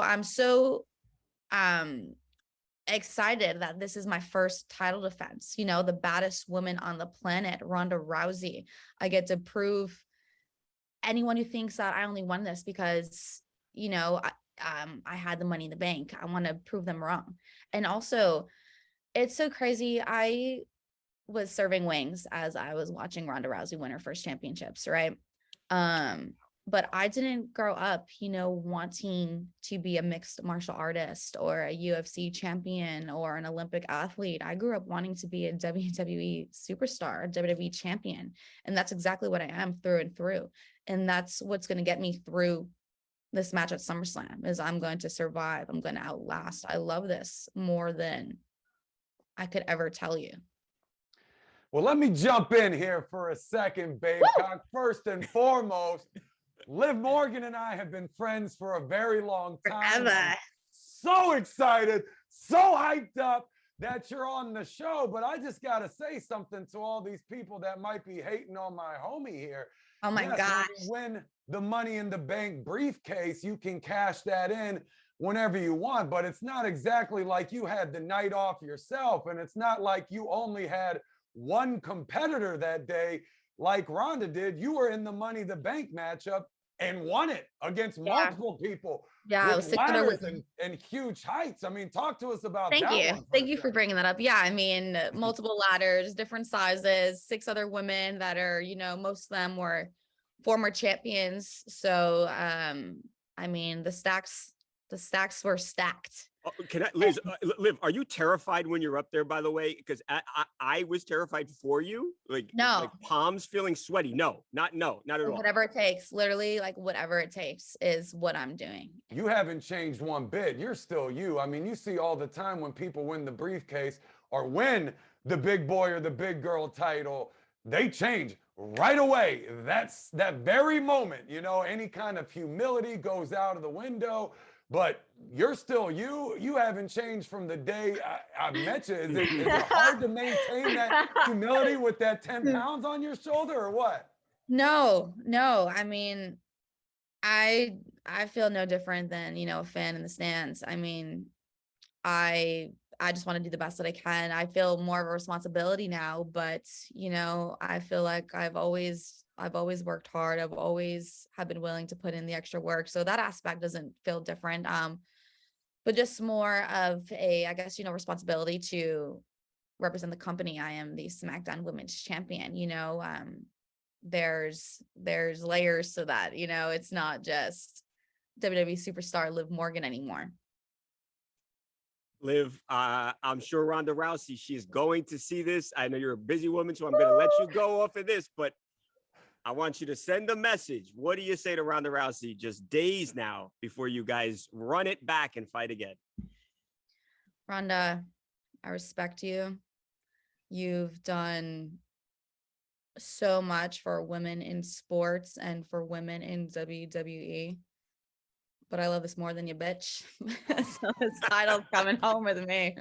I'm so excited that this is my first title defense. You know, the baddest woman on the planet, Ronda Rousey. I get to prove anyone who thinks that I only won this because, I had the money in the bank. I want to prove them wrong. And also, it's so crazy. I was serving wings as I was watching Ronda Rousey win her first championships, right? But I didn't grow up, wanting to be a mixed martial artist or a UFC champion or an Olympic athlete. I grew up wanting to be a WWE superstar, a WWE champion. And that's exactly what I am through and through. And that's what's going to get me through this match at SummerSlam is I'm going to survive. I'm going to outlast. I love this more than I could ever tell you. Well, let me jump in here for a second, babe. First and foremost, Liv Morgan and I have been friends for a very long time. I'm so excited, so hyped up that you're on the show. But I just got to say something to all these people that might be hating on my homie here. Oh my gosh. When you win the Money in the Bank briefcase, you can cash that in whenever you want. But it's not exactly like you had the night off yourself. And it's not like you only had one competitor that day like Ronda did. You were in the Money in the Bank matchup and won it against multiple people. Yeah, with ladders and huge heights. I mean, talk to us about that. Thank you for bringing that up. Yeah, I mean, multiple ladders, different sizes, 6 other women that are, most of them were former champions. So, I mean, the stacks were stacked. Oh, Liz, Liv, are you terrified when you're up there, by the way? Because I was terrified for you. Like palms feeling sweaty. No, not at all. Whatever it takes, literally, like whatever it takes is what I'm doing. You haven't changed one bit. You're still you. I mean, you see all the time when people win the briefcase or win the big boy or the big girl title, they change right away. That's that very moment, any kind of humility goes out of the window. But you're still you. You haven't changed from the day I met you. Is it hard to maintain that humility with that 10 pounds on your shoulder or what? No. I mean, I feel no different than, a fan in the stands. I mean, I just want to do the best that I can. I feel more of a responsibility now, but, I feel like I've always worked hard. I've always have been willing to put in the extra work. So that aspect doesn't feel different. But just more of a, I guess, responsibility to represent the company. I am the SmackDown Women's Champion, there's layers to that, it's not just WWE Superstar Liv Morgan anymore. Liv, I'm sure Ronda Rousey, she's going to see this. I know you're a busy woman, so I'm going to let you go off of this, but I want you to send a message. What do you say to Ronda Rousey just days now before you guys run it back and fight again? Ronda, I respect you. You've done so much for women in sports and for women in WWE. But I love this more than you, bitch. So this title's coming home with me.